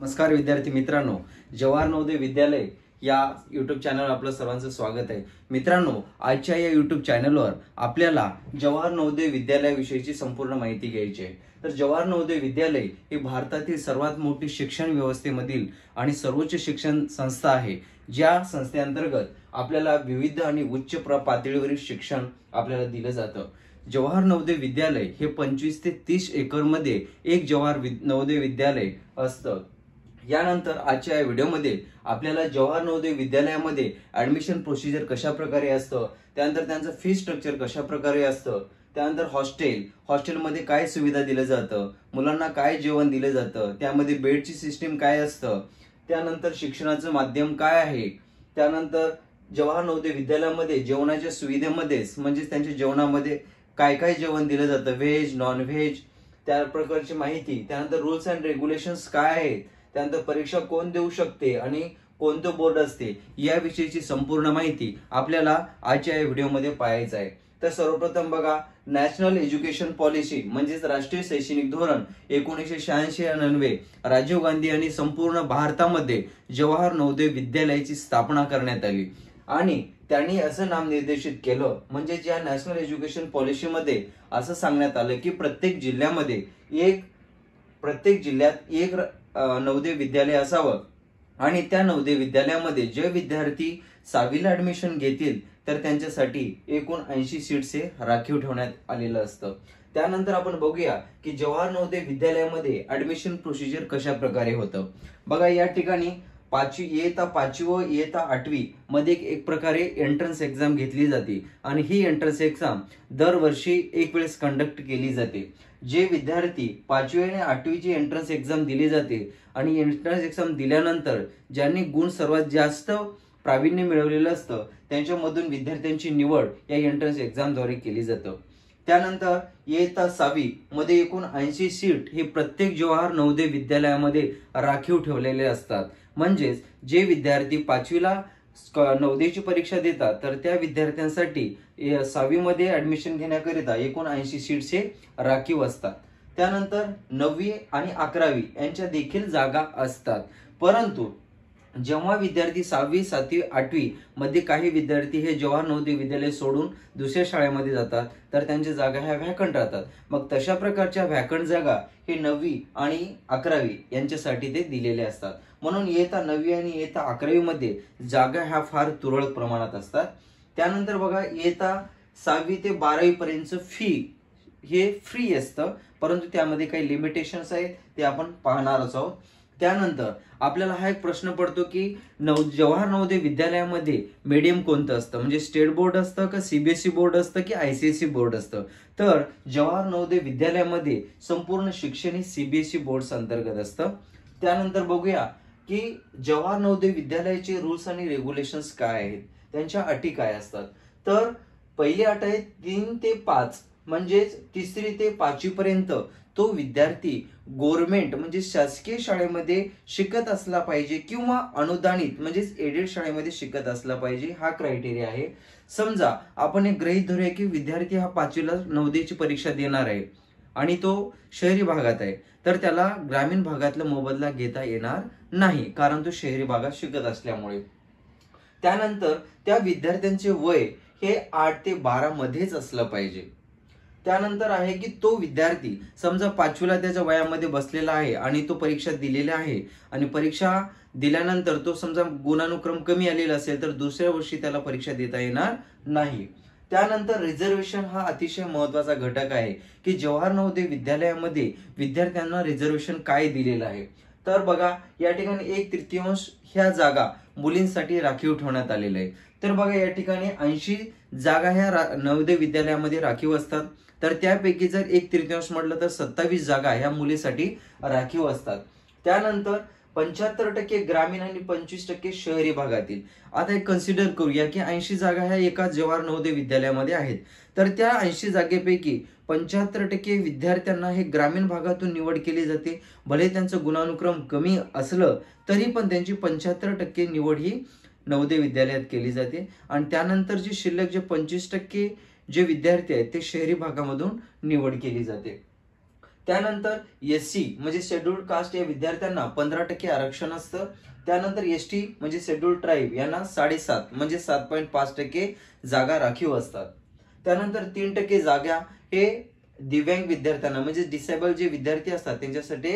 नमस्कार विद्यार्थी मित्रांनो, जवाहर नवोदय विद्यालय या यूट्यूब चॅनलवर आपलं सर्वांचं स्वागत आहे। मित्रांनो, आजच्या या यूट्यूब चॅनलवर आपल्याला जवाहर नवोदय विद्यालयाविषयीची संपूर्ण माहिती घ्यायची आहे। तर जवाहर नवोदय विद्यालय ही भारतातील सर्वात मोठी शिक्षण व्यवस्थेमधील आणि सर्वोच्च शिक्षण संस्था आहे, ज्या संस्थेअंतर्गत आपल्याला विविध आणि उच्च पातळीवरील शिक्षण आपल्याला दिलं जातं। जवाहर नवोदय विद्यालय हे 25 ते 30 एकर मध्ये एक जवाहर नवोदय विद्यालय असतं। यानंतर आजच्या या व्हिडिओमध्ये आपल्याला जवाहर नवोदय विद्यालयामध्ये ऍडमिशन प्रोसिजर कशा प्रकारे असतं, त्यानंतर त्यांचं फी स्ट्रक्चर कशा प्रकारे असतं, त्यानंतर हॉस्टेलमध्ये काय सुविधा दिलं जातं, मुलांना काय जेवण दिलं जातं, त्यामध्ये बेडची सिस्टीम काय असतं, त्यानंतर शिक्षणाचं माध्यम काय आहे, त्यानंतर जवाहर नवोदय विद्यालयामध्ये जेवणाच्या सुविधेमध्येच म्हणजे त्यांच्या जेवणामध्ये काय काय जेवण दिलं जातं, व्हेज नॉन व्हेज, त्या प्रकारची माहिती, त्यानंतर रूल्स अँड रेग्युलेशन्स काय आहेत, त्यानंतर परीक्षा कोण देऊ शकते आणि कोणतं बोर्ड असते, याविषयीची संपूर्ण माहिती आपल्याला आजच्या या व्हिडिओमध्ये पाहायचं आहे। तर सर्वप्रथम बघा, नॅशनल एज्युकेशन पॉलिसी म्हणजेच राष्ट्रीय शैक्षणिक धोरण 1986-90 राजीव गांधी यांनी संपूर्ण भारतामध्ये जवाहर नवोदय विद्यालयाची स्थापना करण्यात आली आणि त्यांनी असं नाम निर्देशित केलं, म्हणजे या नॅशनल एज्युकेशन पॉलिसीमध्ये असं सांगण्यात आलं की प्रत्येक जिल्ह्यात एक नवोदय विद्यालय असावं आणि त्या नवोदय विद्यालयामध्ये जे विद्यार्थी 6वीला ऍडमिशन घेतील तर त्यांच्यासाठी एकूण 80 सीट्स हे राखीव ठेवण्यात आलेलं असतं। त्यानंतर आपण बघूया की जवाहर नवोदय विद्यालयामध्ये ऍडमिशन प्रोसिजर कशा प्रकारे होतं। बघा, या ठिकाणी इयत्ता 5वी व इयत्ता 8वी मध्ये एक प्रकारे एंट्रन्स एक्झाम घेतली जाते आणि ही एंट्रन्स एक्झाम दरवर्षी एक वेळेस कंडक्ट केली जाते। जे विद्यार्थी 5वी आणि 8वीची एंट्रन्स एक्झाम दिली जाते आणि एंट्रन्स एक्झाम दिल्यानंतर ज्यांनी गुण सर्वात जास्त प्रावीण्य मिळवलेलं असतं त्यांच्यामधून विद्यार्थ्यांची निवड या एंट्रन्स एक्झामद्वारे केली जातं। त्यानंतर इयत्ता 6वी मध्ये एकूण 80 सीट हे प्रत्येक जवाहर नवोदय विद्यालयामध्ये राखीव ठेवलेले असतात। म्हणजेच जे विद्यार्थी 5वीला नवोदयची परीक्षा देतात तर त्या विद्यार्थ्यांसाठी 6वी मध्ये ऍडमिशन घेण्याकरिता एकूण 80 सीट्स हे राखीव असतात। त्यानंतर 9वी आणि 11वी यांच्या देखील जागा असतात, परंतु जेव्हा विद्यार्थी 6वी 7वी 8वी मध्ये काही विद्यार्थी हे जवाहर नवोदय विद्यालय सोडून दुसऱ्या शाळेमध्ये जातात तर त्यांच्या जागा ह्या व्हॅकंट राहतात। मग तशा प्रकारच्या व्हॅकंट जागा हे 9वी आणि 11वी यांच्यासाठी ते दिलेले असतात। म्हणून इयत्ता 9वी आणि इयत्ता 11वी मध्ये जागा ह्या फार तुरळक प्रमाणात असतात। त्यानंतर बघा, इयत्ता 6वी ते 12वी पर्यंतचं फी हे फ्री असतं, परंतु त्यामध्ये काही लिमिटेशन्स आहेत ते आपण पाहणारच आहोत। त्यानंतर आपल्याला हा एक प्रश्न पडतो की जवाहर नवोदय विद्यालयामध्ये मीडियम कोणतं असतं, म्हणजे स्टेट बोर्ड असतं का सीबीएसई बोर्ड असतं की आयसीएसई बोर्ड असतं। तर जवाहर नवोदय विद्यालयामध्ये संपूर्ण शिक्षण हे सीबीएसई बोर्ड अंतर्गत असतं। त्यानंतर बघूया की जवाहर नवोदय विद्यालयाचे रूल्स आणि रेग्युलेशन्स काय आहेत, त्यांच्या अटी काय असतात। तर पहिली अट आहे 3 ते 5 म्हणजेच 3री ते 5वी पर्यंत तो विद्यार्थी गव्हर्नमेंट म्हणजे शासकीय शाळेमध्ये शिकत असला पाहिजे किंवा अनुदानित म्हणजेच एडेड शाळेमध्ये शिकत असला पाहिजे, हा क्रायटेरिया आहे। समजा आपण एक गृहीत धरूया की विद्यार्थी हा 5वीला नवोदयची परीक्षा देणार आहे आणि तो शहरी भागात आहे, तर त्याला ग्रामीण भागातला मोबदला घेता येणार नाही, कारण तो शहरी भागात शिकत असल्यामुळे। त्यानंतर त्या विद्यार्थ्यांचे वय हे 8 ते 12 मध्येच असलं पाहिजे। त्यानंतर आहे की तो विद्यार्थी समजा 5वीला त्याच्या वयामध्ये बसलेला आहे आणि तो परीक्षा दिलेला आहे आणि परीक्षा दिल्यानंतर तो समजा गुणानुक्रम कमी आलेला असेल तर दुसऱ्या वर्षी त्याला परीक्षा देता येणार नाही। त्यानंतर रिझर्वेशन हा अतिशय महत्वाचा घटक आहे की जवाहर नवोदय विद्यालयामध्ये विद्यार्थ्यांना रिझर्वेशन काय दिलेलं आहे। तर बघा, या ठिकाणी 1/3 ह्या जागा मुलींसाठी राखीव ठेवण्यात आलेल्या आहे। तर बघा, या ठिकाणी 80 जागा ह्या नवोदय विद्यालयामध्ये राखीव असतात, तर त्यापैकी जर 1/3 म्हटलं तर 27 जागा ह्या मुलीसाठी राखीव असतात। त्यानंतर 75% ग्रामीण आणि 25% शहरी भागातील। आता एक कन्सिडर करूया की 80 जागा ह्या एका जवाहर नवोदय विद्यालयामध्ये आहेत, तर त्या 80 जागेपैकी 75% विद्यार्थ्यांना हे ग्रामीण भागातून निवड केली जाते। भले त्यांचं गुणानुक्रम कमी असलं तरी पण त्यांची 75% निवड ही नवोदय विद्यालयात केली जाते आणि त्यानंतर जे शिल्लक जे 25% जे विद्यार्थी आहेत ते शहरी भागामधून निवड केली जाते। त्यानंतर SC म्हणजे शेड्यूल्ड कास्ट या विद्यार्थ्यांना 15% आरक्षण असतं. त्यानंतर ST म्हणजे शेड्यूल्ड ट्राईब यांना 7.5 म्हणजे 7.5% जागा राखीव असतात. त्यानंतर 3% जागा हे दिव्यांग विद्यार्थ्यांना म्हणजे डिसेबल जे विद्यार्थी असतात त्यांच्यासाठी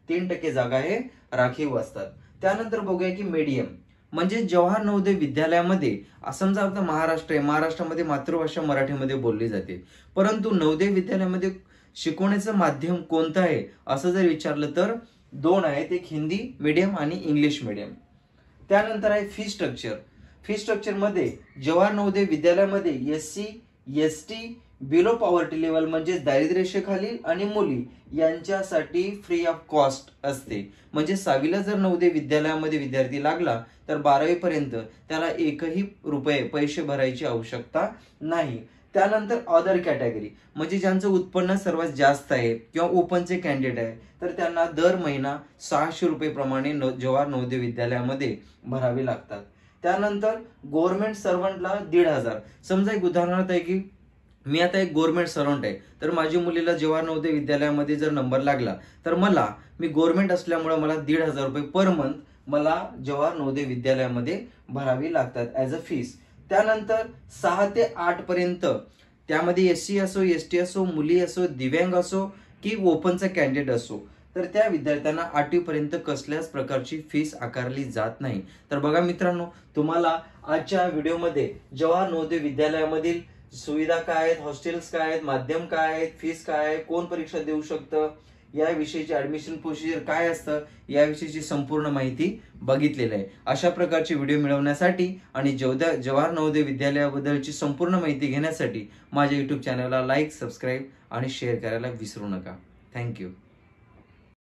3% जागा हे राखीव असतात. त्यानंतर बघूया की मीडियम म्हणजे जवाहर नवोदय विद्यालयामध्ये समजा आपलं महाराष्ट्र आहे, महाराष्ट्रामध्ये मातृभाषा मराठीमध्ये बोलली जाते, परंतु नवोदय विद्यालयामध्ये शिकवण्याचं माध्यम कोणतं आहे असं जर विचारलं तर 2 आहेत, एक हिंदी मीडियम आणि इंग्लिश मीडियम. त्यानंतर आहे फी स्ट्रक्चर. फी स्ट्रक्चर मध्ये जवाहर नवोदय विद्यालयामध्ये SC ST below poverty level म्हणजे दारिद्र्यरेषेखालील आणि मुली यांच्यासाठी फ्री ऑफ कॉस्ट असते. म्हणजे 6वीला जर नवोदय विद्यालयामध्ये विद्यार्थी लागला तर 12वी पर्यंत त्याला एकही रुपये पैसे भरायची आवश्यकता नाही. त्यानंतर अदर कॅटेगरी म्हणजे ज्यांचं उत्पन्न सर्वात जास्त आहे किंवा ओपनचे कॅन्डिडेट आहे तर त्यांना दर महिना 600 रुपये प्रमाणे जवाहर नवोदय विद्यालयामध्ये भरावे लागतात. त्यानंतर गव्हर्नमेंट सर्वंटला 1,500. समजा एक उदाहरणार्थ आहे की मी आता एक गव्हर्नमेंट सर्वंट आहे तर माझ्या मुलीला जवाहर नवोदय विद्यालयामध्ये जर नंबर लागला तर मी गव्हर्नमेंट असल्यामुळे मला 1,500 रुपये पर मंथ मला जवाहर नवोदय विद्यालयामध्ये भरावी लागतात ऍज अ फीस. त्यानंतर 6 ते 8 पर्यंत त्यामध्ये SC असो ST असो मुली असो दिव्यांग असो की ओपनचा कॅन्डिडेट असो तर त्या विद्यार्थ्यांना 8वी पर्यंत कसल्याच प्रकारची फीस आकारली जात नाही. तर बघा मित्रांनो, तुम्हाला आजच्या व्हिडिओमध्ये जवाहर नवोदय विद्यालयामधील सुविधा काय आहेत, हॉस्टेल्स काय आहेत, माध्यम काय आहेत, फीस काय आहे, कोण परीक्षा देऊ शकतं, याविषयीची ऍडमिशन प्रोसिजर काय असतं याविषयीची संपूर्ण माहिती बघितलेली आहे. अशा प्रकारचे व्हिडिओ मिळवण्यासाठी आणि जवाहर नवोदय विद्यालयाबद्दलची संपूर्ण माहिती घेण्यासाठी माझ्या YouTube चॅनलला लाईक, सबस्क्राईब आणि शेअर करायला विसरू नका. थँक्यू.